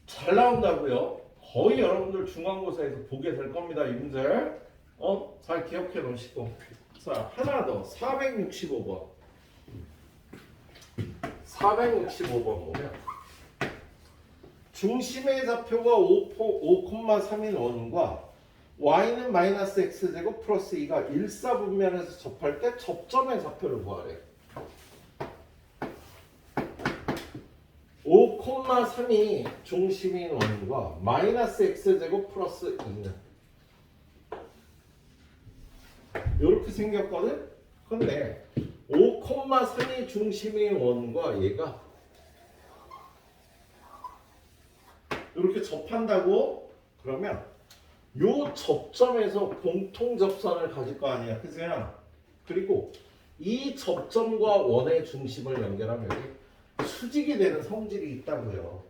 잘 나온다고요. 거의 여러분들 중간고사에서 보게 될 겁니다. 이 문제. 잘 기억해 놓으시고. 자, 하나 더. 465번. 465번 보면 중심의 좌표가 5,3인 원과 y는 마이너스 x제곱 플러스 2가 일사분면에서 접할 때 접점의 좌표를 구하래. 5,3이 중심인 원과 마이너스 x제곱 플러스 2는 이렇게 생겼거든? 근데 5,3이 중심인 원과 얘가 이렇게 접한다고? 그러면 요 접점에서 공통 접선을 가질 거 아니야, 그죠? 그리고 이 접점과 원의 중심을 연결하면 수직이 되는 성질이 있다고요.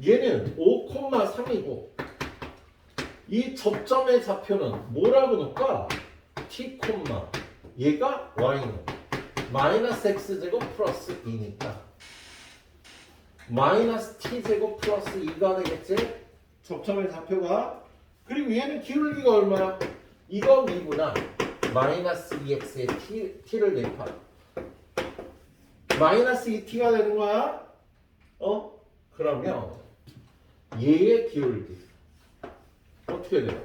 얘는 5,3이고 이 접점의 좌표는 뭐라고 놓을까? t, 얘가 y는 마이너스 x제곱 플러스 2니까 마이너스 t제곱 플러스 2가 되겠지? 접점의 좌표가. 그리고 얘는 기울기가 얼마야? 이건 2구나. 마이너스 2x에 t를 대입하라. 마이너스 2t가 되는 거야? 그러면 얘의 기울기 어떻게 돼요?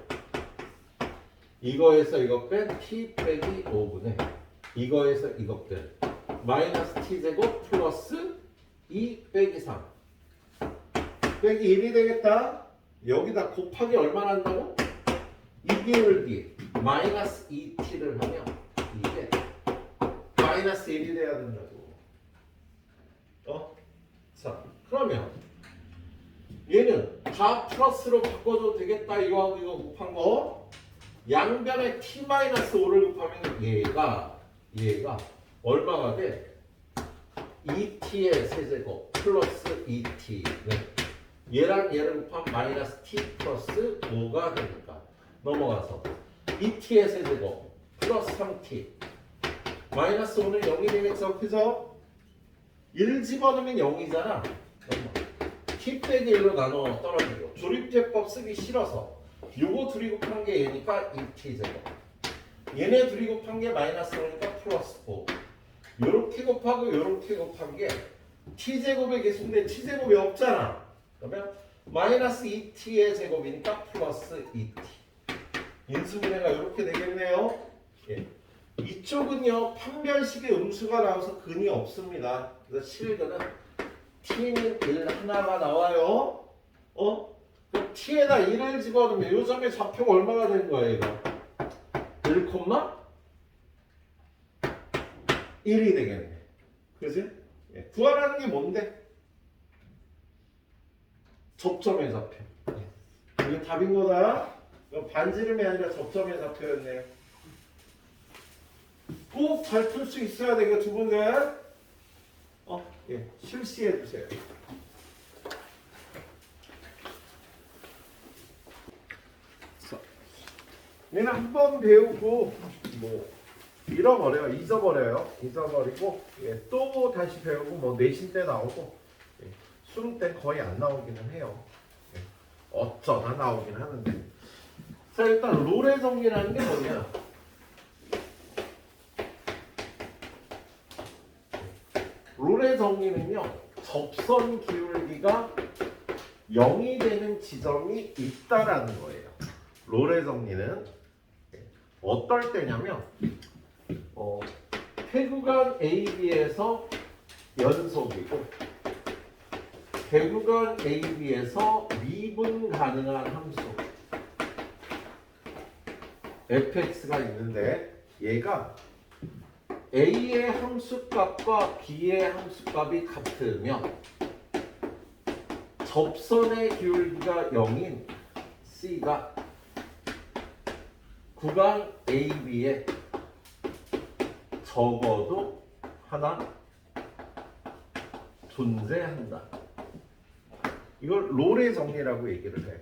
이거에서 이거 뺀 t 빼기 5분의 이거에서 이거 뺀 마이너스 t제곱 플러스 2 빼기 3 빼기 1이 되겠다. 여기다 곱하기 얼마나 한다고? 이 기울기 마이너스 2t를 하면 이게 마이너스 1이 돼야 된다고. 자, 그러면 얘는 다 플러스로 바꿔도 되겠다. 이거하고 이거 곱한 거 양변에 t-5를 곱하면 얘가 얼마가 돼? 2t의 세제곱 플러스 2t는 얘랑 얘를 곱하면 마이너스 t 플러스 5가 되니까 넘어가서 2t의 세제곱 플러스 3t 마이너스 5는 0이 되겠죠? 그죠? 1 집어넣으면 0이잖아. t 빼기 1로 나눠 떨어지고 조립제법 쓰기 싫어서 요거 둘이 곱한 게 얘니까 2t제곱 얘네 둘이 곱한 게 마이너스 5니까 플러스 5 요렇게 곱하고 요렇게 곱한 게 t제곱의 개수인데 t제곱이 없잖아. 그러면 마이너스 2t의 제곱이니까 플러스 2t 인수분해가 이렇게 되겠네요. 예. 이쪽은요 판별식의 음수가 나와서 근이 없습니다. 그래서 실근은 t는 1 하나가 나와요. 그럼 t에다 1을 집어넣으면 요 점의 좌표가 얼마가 되는 거야 얘가? 1,1이 되겠네. 그지? 예. 구하라는 게 뭔데? 접점의 좌표. 예. 이게 답인 거다. 반지름이 아니라 접점의 좌표였네요. 꼭 잘 풀 수 있어야 되고 두 분들 예, 실시해 주세요. 얘는 한 번 배우고 뭐 잃어버려요, 잊어버리고 예, 또 다시 배우고 뭐 내신 때 나오고 예, 수능 때 거의 안 나오기는 해요. 예, 어쩌다 나오긴 하는데. 자, 일단 롤의 정리라는 게 뭐냐? 롤의 정리는요, 접선 기울기가 0이 되는 지점이 있다라는 거예요. 롤의 정리는 어떨 때냐면 해구간 AB에서 연속이고 개구간 AB에서 미분 가능한 함수 fx가 있는데 얘가 a의 함수값과 b의 함수값이 같으면 접선의 기울기가 0인 c가 구간 AB에 적어도 하나 존재한다. 이걸 롤의 정리라고 얘기를 해.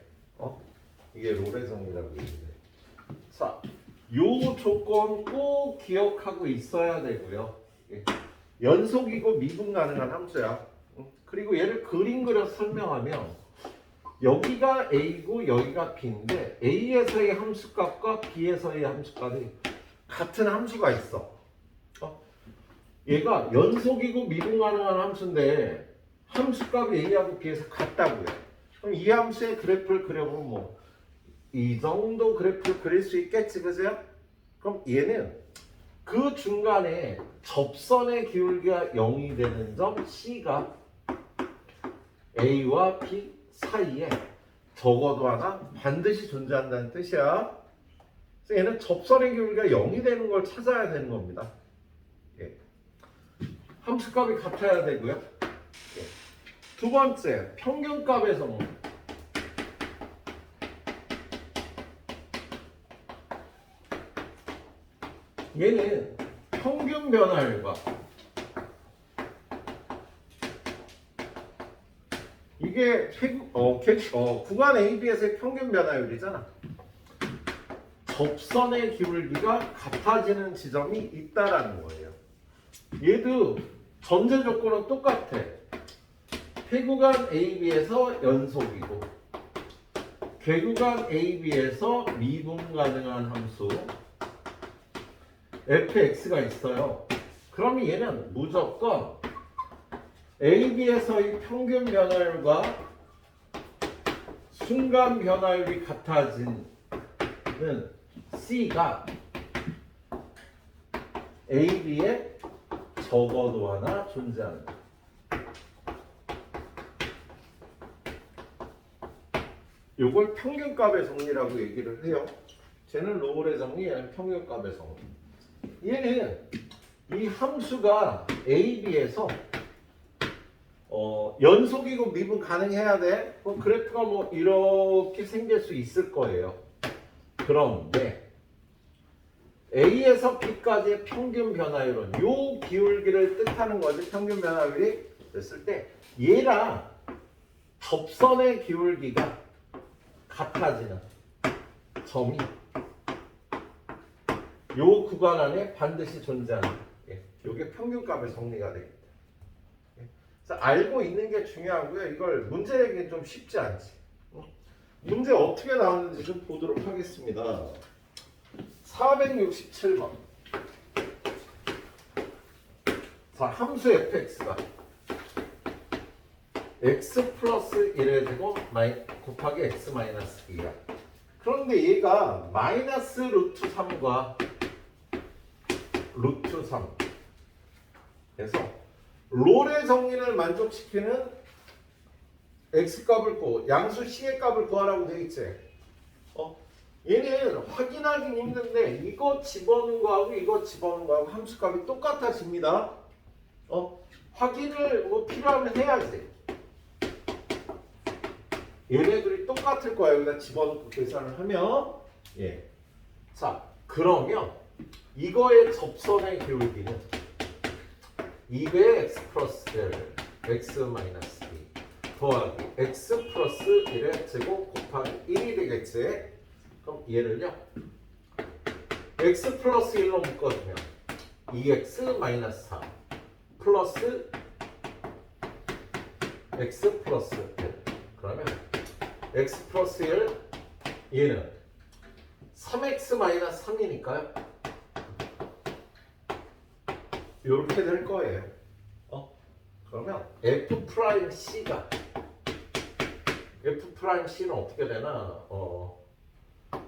이게 롤의 정리라고 얘기를 해. 자, 요 조건 꼭 기억하고 있어야 되고요. 연속이고 미분 가능한 함수야. 그리고 얘를 그림 그려서 설명하면 여기가 A고 여기가 B인데 A에서의 함수값과 B에서의 함수값이 같은 함수가 있어. 얘가 연속이고 미분 가능한 함수인데 함수값이 A하고 B에서 같다고요. 그럼 이 함수의 그래프를 그려보면 뭐 이 정도 그래프를 그릴 수 있겠지, 그죠? 그럼 얘는 그 중간에 접선의 기울기가 0이 되는 점 C가 A와 B 사이에 적어도 하나 반드시 존재한다는 뜻이야. 그래서 얘는 접선의 기울기가 0이 되는 걸 찾아야 되는 겁니다. 함수값이 같아야 되고요. 두 번째, 평균값의 성분. 얘는 평균 변화율과 이게 구간 AB에서의 평균 변화율이잖아. 접선의 기울기가 같아지는 지점이 있다라는 거예요. 얘도 전제 조건은 똑같아. 폐구간 AB에서 연속이고 개구간 AB에서 미분 가능한 함수 fx가 있어요. 그러면 얘는 무조건 AB에서의 평균 변화율과 순간 변화율이 같아지는 C가 AB에 적어도 하나 존재한다. 요걸 평균값의 정리라고 얘기를 해요. 쟤는 롤의 정리, 얘는 평균값의 정리. 얘는 이 함수가 AB에서 연속이고 미분 가능해야 돼. 그럼 그래프가 뭐 이렇게 생길 수 있을 거예요. 그런데 A에서 B까지의 평균 변화율은 요 기울기를 뜻하는 거지. 평균 변화율이 됐을 때 얘랑 접선의 기울기가 같아지는 점이 요 구간 안에 반드시 존재하는 요게 평균값의 정리가 되겠다. 그래서 알고 있는 게 중요하고요. 이걸 문제 내기는 좀 쉽지 않지. 문제 어떻게 나왔는지 좀 보도록 하겠습니다. 467번. 자, 함수 fx가 x 플러스 1의 제곱 곱하기 x 마이너스 2야. 그런데 얘가 마이너스 루트 3과 루트 3 그래서 롤의 정리를 만족시키는 x값을 양수 c의 값을 구하라고 되어 있지. 얘는 확인하기 힘든데 이거 집어넣은 거하고 이거 집어넣은 거하고 함수값이 똑같아집니다. 확인을 뭐 필요하면 해야지. 얘네들이 똑같을 거야. 여기다 집어넣고 계산을 하면. 자, 그러면 이거의 접선의 기울기는 2배 x 플러스 1 x 마이너스 2 더하기 x 플러스 1의 제곱 곱하기 1이 되겠지. 그럼 얘를요 x 플러스 1로 묶어주면 2x 마이너스 3 플러스 x 플러스 1 그러면 x 플러스 1 얘는 3x 마이너스 3이니까요 이렇게 될 거예요. 그러면 f'C가 f'C는 어떻게 되나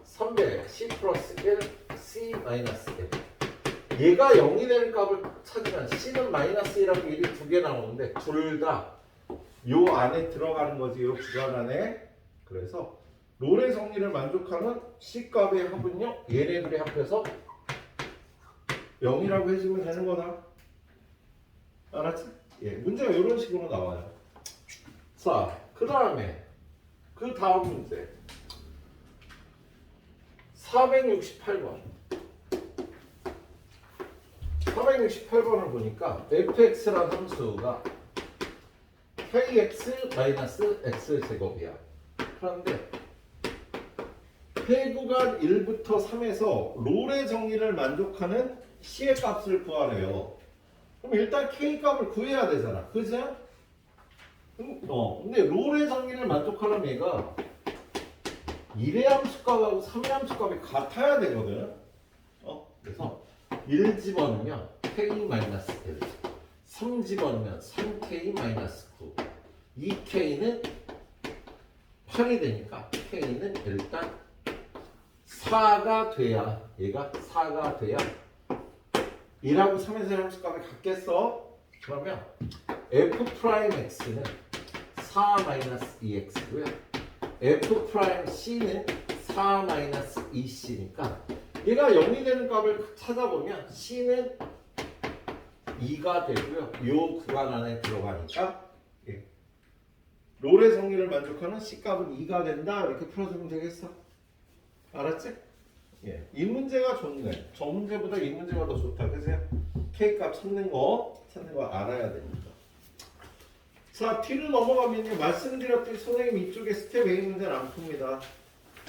3배 C 플러스 1 C 마이너스 1 얘가 0이 되는 값을 찾으면 C는 마이너스 1하고 1이 두 개 나오는데 둘 다 요 안에 들어가는 거지, 요 구간 안에. 그래서 롤의 정리를 만족하는 C값의 합은요, 얘네들이 합해서 0이라고 해주면 되는 거다. 알았지? 예, 문제가 이런 식으로 나와요. 자, 그 다음 문제 468번 468번을 보니까 fx라는 함수가 kx-x제곱이야. 그런데 폐구간 1부터 3에서 롤의 정리를 만족하는 c의 값을 구하래요. 그럼 일단 k 값을 구해야 되잖아. 그죠? 근데 롤의 정리를 만족하려면 얘가 1의 함수값하고 3의 함수값이 같아야 되거든. 그래서 1 집어넣으면 k-1, 3 집어넣으면 3k-9, 2k는 8이 되니까 k는 일단 4가 돼야, 얘가 4가 돼야 1하고 3에서의 함수값이 같겠어? 그러면 f'x는 4-2x고요. f'c는 4-2c니까 얘가 0이 되는 값을 찾아보면 c는 2가 되고요. 요 구간 안에 들어가니까 롤의 정리를 만족하는 c값은 2가 된다. 이렇게 풀어주면 되겠어. 알았지? 예, 이 문제가 좋네. 저 문제보다 이 문제가 더 좋다. 그죠? K값 찾는 거 알아야 됩니다. 자, T로 넘어가면요. 말씀드렸듯이 선생님 이쪽에 스텝 A 문제는 안 풉니다.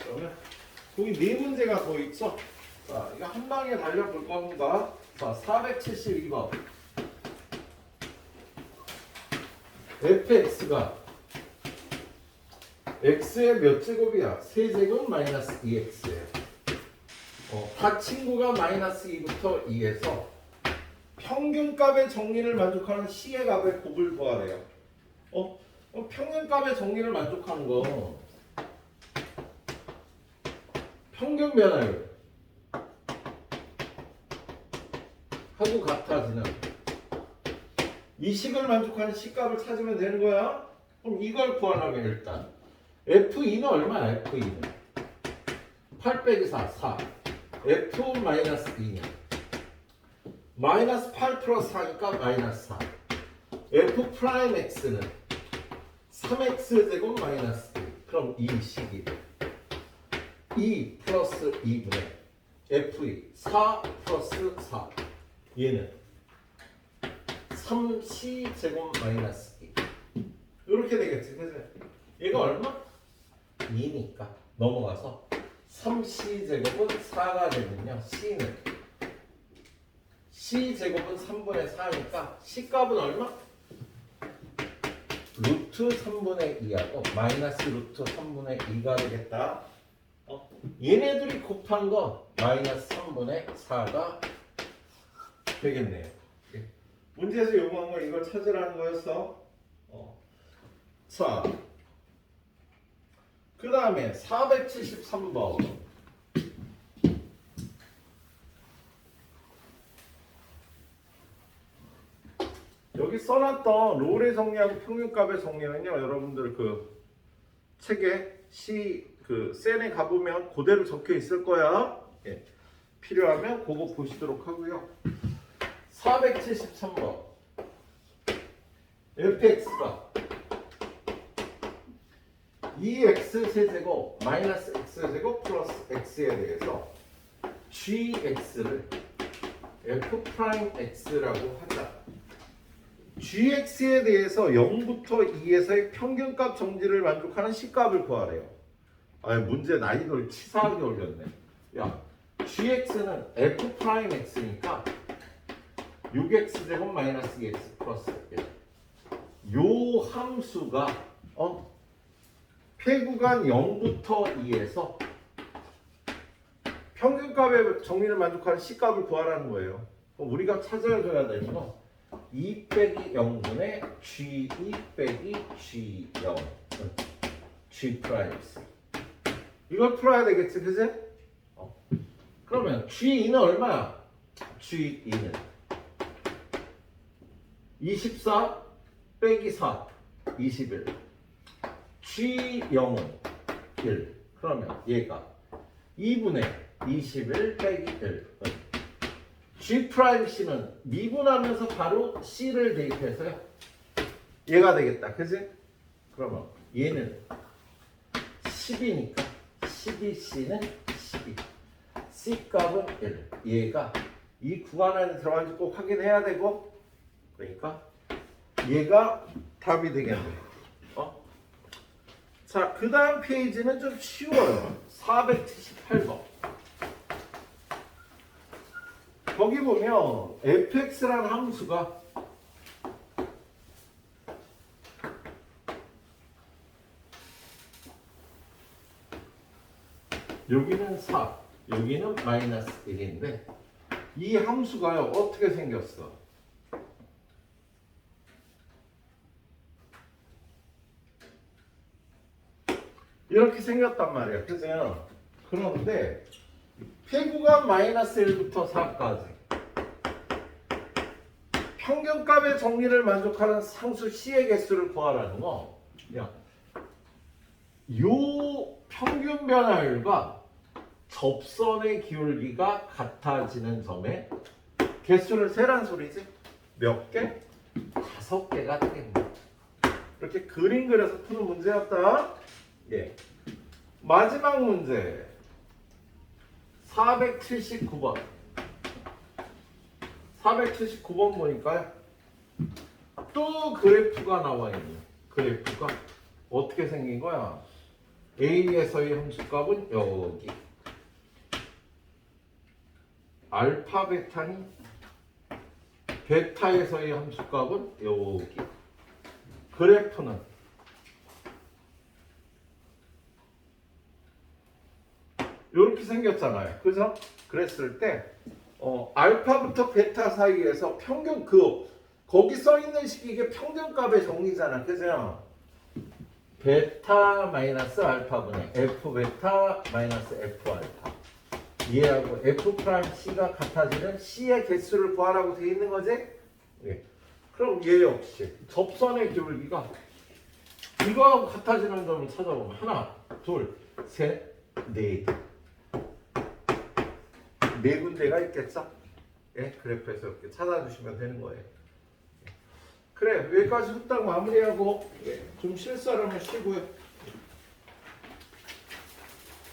그러면 거기 네 문제가 더 있죠? 자, 이거 한 방에 달려볼 겁니다. 자, 472번. fx가 x의 몇 제곱이야? 세제곱 마이너스 2x예요. 다 친구가 마이너스 2부터 2에서 평균값의 정리를 만족하는 c의 값의 곱을 구하래요. 평균값의 정리를 만족하는 거 평균 변화율 하고 같아지는 이 식을 만족하는 c값을 찾으면 되는 거야. 그럼 이걸 구하려면 일단 f2는 얼마야? f2는 8 빼기 4, 4. f-2는 마이너스 8 플러스 4니까 마이너스 4. f'x는 3x제곱 마이너스 1. 그럼 이 식이 2 플러스 2분의 f2 4 플러스 4. 얘는 3c제곱 마이너스 2. 이렇게 되겠지. 그죠? 얘가 얼마? 2니까 넘어가서 3c제곱은 4가 되면요. c는 c제곱은 3분의 4니까 c값은 얼마? 루트 3분의 2하고 마이너스 루트 3분의 2가 되겠다. 얘네들이 곱한 거 마이너스 3분의 4가 되겠네요. 문제에서 요구한 건 이걸 찾으라는 거였어. 자, 그 다음에 473번. 여기 써놨던 롤의 정리하고 평균값의 정리는요, 여러분들 그 책에 그 셀에 가보면 그대로 적혀 있을 거야. 예. 필요하면 그거 보시도록 하고요. 473번. fx가 2x 세제곱 마이너스 x제곱 플러스 x에 대해서 gx를 f'x라고 하자. gx에 대해서 0부터 2에서의 평균값 정지를 만족하는 c값을 구하래요. 문제 난이도를 치사하게 올렸네. 야, gx는 f'x니까 6x제곱 마이너스 2x 플러스 1. 요 함수가 폐구간 0부터 2에서 평균값의 정리를 만족하는 c값을 구하라는 거예요. 그럼 우리가 찾아줘야 될 거는 2 빼기 0분의 G2 빼기 G0 G 프라임스. 이걸 풀어야 되겠지, 그지? 그러면 G2는 얼마야? G2는 24 빼기 4 21. G0은 1. 그러면 얘가 2분의 21 빼기 1은 G'C는 미분하면서 바로 C를 대입해서요. 얘가 되겠다. 그지? 그러면 얘는 10이니까 12C는 12. C 값은 1. 얘가 이 구간 안에 들어가는지 꼭 확인해야 되고, 그러니까 얘가 답이 되겠네. 자, 그 다음 페이지는 좀 쉬워요. 478번. 거기 보면 fx라는 함수가 여기는 4, 여기는 마이너스 1인데 이 함수가요 어떻게 생겼어? 이렇게 생겼단 말이에요. 그죠? 그런데 폐구간 마이너스 1부터 4까지 평균값의 정리를 만족하는 상수 C의 개수를 구하라는 거. 야, 요 평균 변화율과 접선의 기울기가 같아지는 점에 개수를 세란 소리지. 몇 개? 5개가 되겠네. 이렇게 그림 그려서 푸는 문제였다. 예. 마지막 문제 479번 479번 보니까요 또 그래프가 나와 있는 그래프가 어떻게 생긴 거야? A에서의 함수값은 여기 알파 베타니 베타에서의 함수값은 여기 그래프는 이렇게 생겼잖아요. 그죠? 그랬을 때 알파부터 베타 사이에서 평균 거기 써 있는 식이 이게 평균값의 정리잖아. 그죠? 베타 마이너스 알파분의 F 베타 마이너스 F 알파. 얘하고 F 프라임 C가 같아지는 C의 개수를 구하라고 되어 있는 거지? 예. 그럼 얘 역시 접선의 기울기가 이거하고 같아지는 점을 찾아보면 하나, 둘, 셋, 네. 네 군데가 있겠죠? 예, 그래프에서 이렇게 찾아주시면 되는 거예요. 그래, 여기까지 후딱 마무리하고 좀 실수하려면 쉬고요.